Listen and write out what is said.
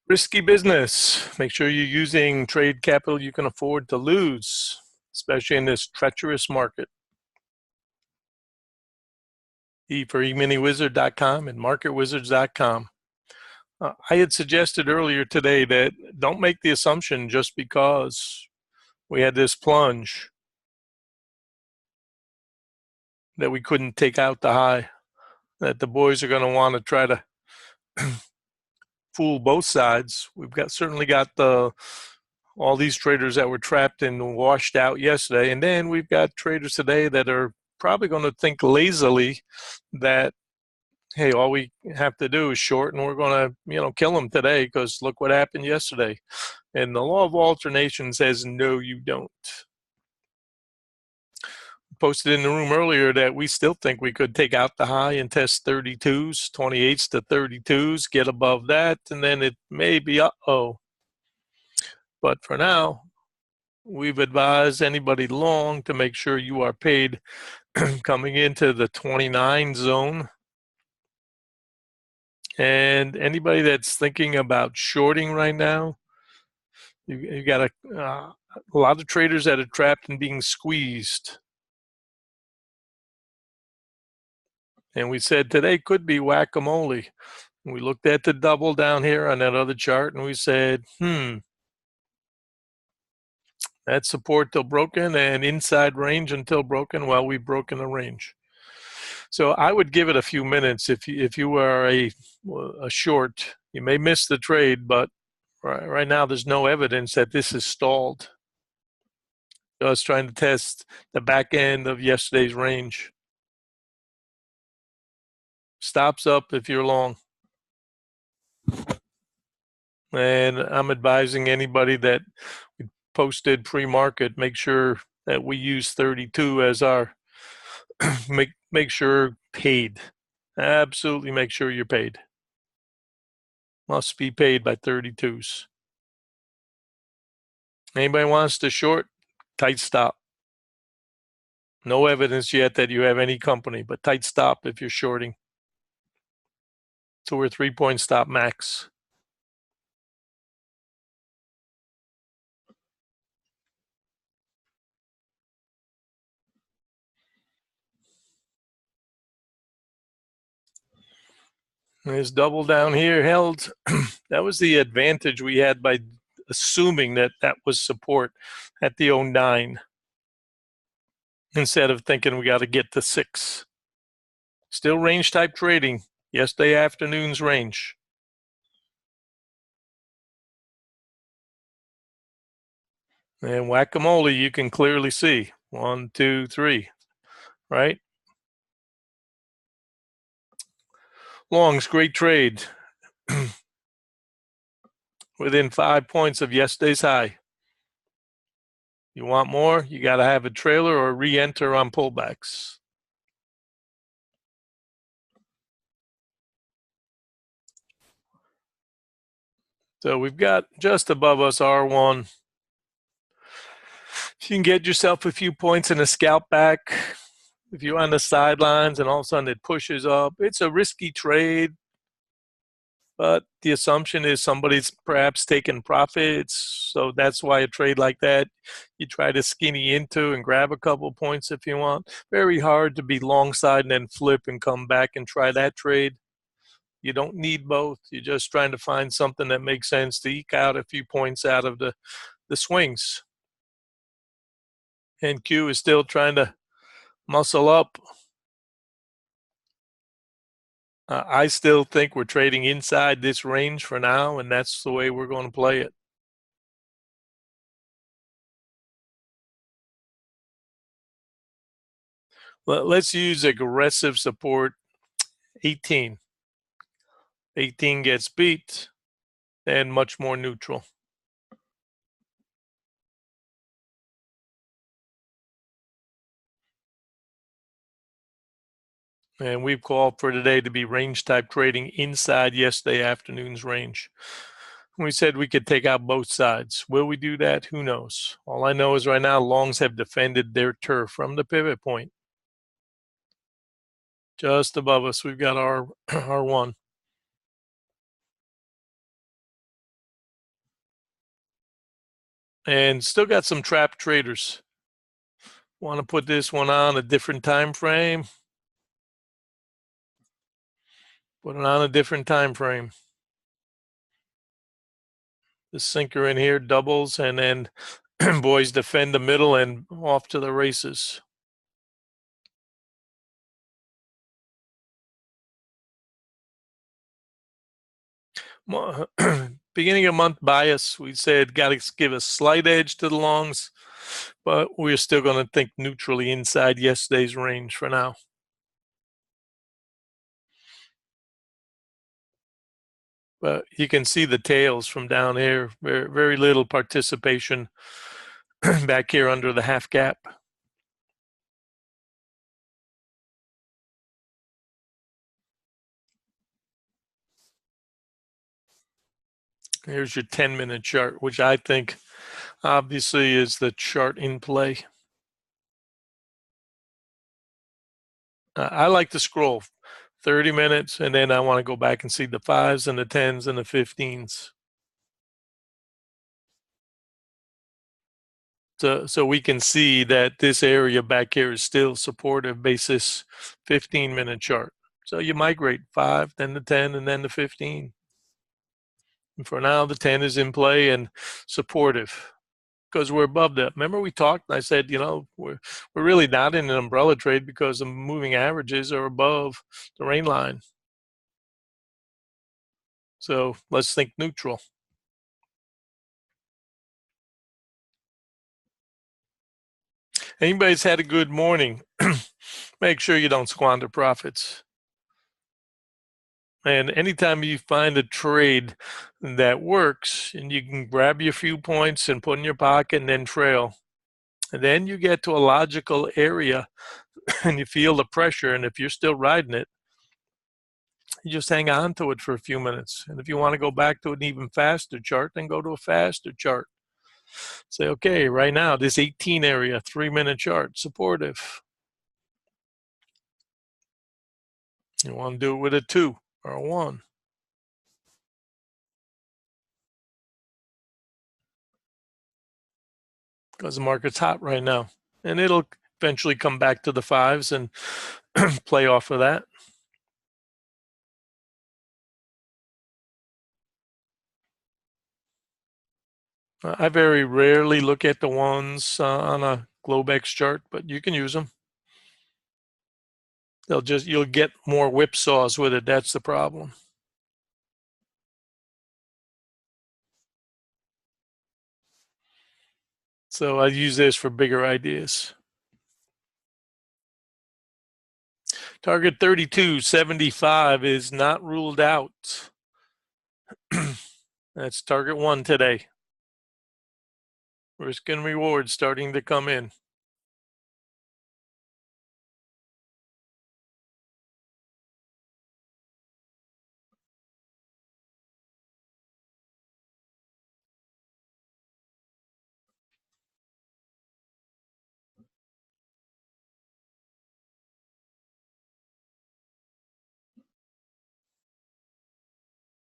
Risky business. Make sure you're using trade capital you can afford to lose, especially in this treacherous market. E for eminywizard.com and marketwizards.com. I had suggested earlier today that don't make the assumption just because we had this plunge that we couldn't take out the high, that the boys are going to want to try to fool both sides. We've certainly got all these traders that were trapped and washed out yesterday, and then we've got traders today that are probably going to think lazily that, hey, all we have to do is short and we're going to kill them today because look what happened yesterday. And the law of alternation says no, you don't. Posted in the room earlier that we still think we could take out the high and test 32s, 28s to 32s, get above that, and then it may be uh-oh. But for now, we've advised anybody long to make sure you are paid coming into the 29 zone. And anybody that's thinking about shorting right now, you got a lot of traders that are trapped and being squeezed. And we said today could be whack-a-mole. We looked at the double down here on that other chart and we said, that's support till broken and inside range until broken. Well, we've broken the range. So I would give it a few minutes. If you are a short, you may miss the trade, but right now there's no evidence that this is stalled. Just trying to test the back end of yesterday's range. Stops up if you're long. And I'm advising anybody that we posted pre-market, make sure that we use 32 as our make sure paid. Absolutely make sure you're paid. Must be paid by 32s. Anybody wants to short, tight stop. No evidence yet that you have any company, but tight stop if you're shorting. 2 or 3 point stop max. There's double down here held. That was the advantage we had by assuming that was support at the 09 instead of thinking we got to get to 6. Still range type trading. Yesterday afternoon's range. And whack-a-mole, you can clearly see 1, 2, 3, right? Longs, great trade. Within 5 points of yesterday's high. You want more? You got to have a trailer or re-enter on pullbacks. So we've got just above us R1. If you can get yourself a few points in a scalp back, if you're on the sidelines and all of a sudden it pushes up, it's a risky trade. But the assumption is somebody's perhaps taking profits. So that's why a trade like that, you try to skinny into and grab a couple points if you want. Very hard to be long side and then flip and come back and try that trade. You don't need both. You're just trying to find something that makes sense to eke out a few points out of the swings. And Q is still trying to muscle up. I still think we're trading inside this range for now, and that's the way we're going to play it. Well, let's use aggressive support 18. 18 gets beat and much more neutral. And we've called for today to be range type trading inside yesterday afternoon's range. We said we could take out both sides. Will we do that? Who knows? All I know is right now longs have defended their turf from the pivot point. Just above us, we've got our R1. and still got some trap traders. Want to put this one on a different time frame? Put it on a different time frame. The sinker in here doubles, and then boys defend the middle and off to the races. Beginning of month bias, we said got to give a slight edge to the longs, but we're still going to think neutrally inside yesterday's range for now. But you can see the tails from down here. Very, very little participation back here under the half gap. Here's your 10-minute chart, which I think obviously is the chart in play. I like to scroll 30 minutes, and then I want to go back and see the 5s and the 10s and the 15s. So we can see that this area back here is still supportive basis 15-minute chart. So you migrate 5, then the 10, and then the 15. And for now, the 10 is in play and supportive because we're above that. Remember we talked, I said, we're really not in an umbrella trade because the moving averages are above the rain line. So let's think neutral. Anybody's had a good morning, make sure you don't squander profits. And anytime you find a trade that works and you can grab your few points and put in your pocket and then trail, and then you get to a logical area and you feel the pressure, and if you're still riding it, you just hang on to it for a few minutes. And if you want to go back to an even faster chart, then go to a faster chart. Say, okay, right now, this 18 area, 3-minute chart, supportive. You want to do it with a 2 or a 1. Because the market's hot right now. And it'll eventually come back to the 5s and play off of that. I very rarely look at the 1s on a globex chart, but you can use them. You'll get more whipsaws with it. That's the problem. So I use this for bigger ideas. Target 32.75 is not ruled out. That's target 1 today. Risk and reward starting to come in.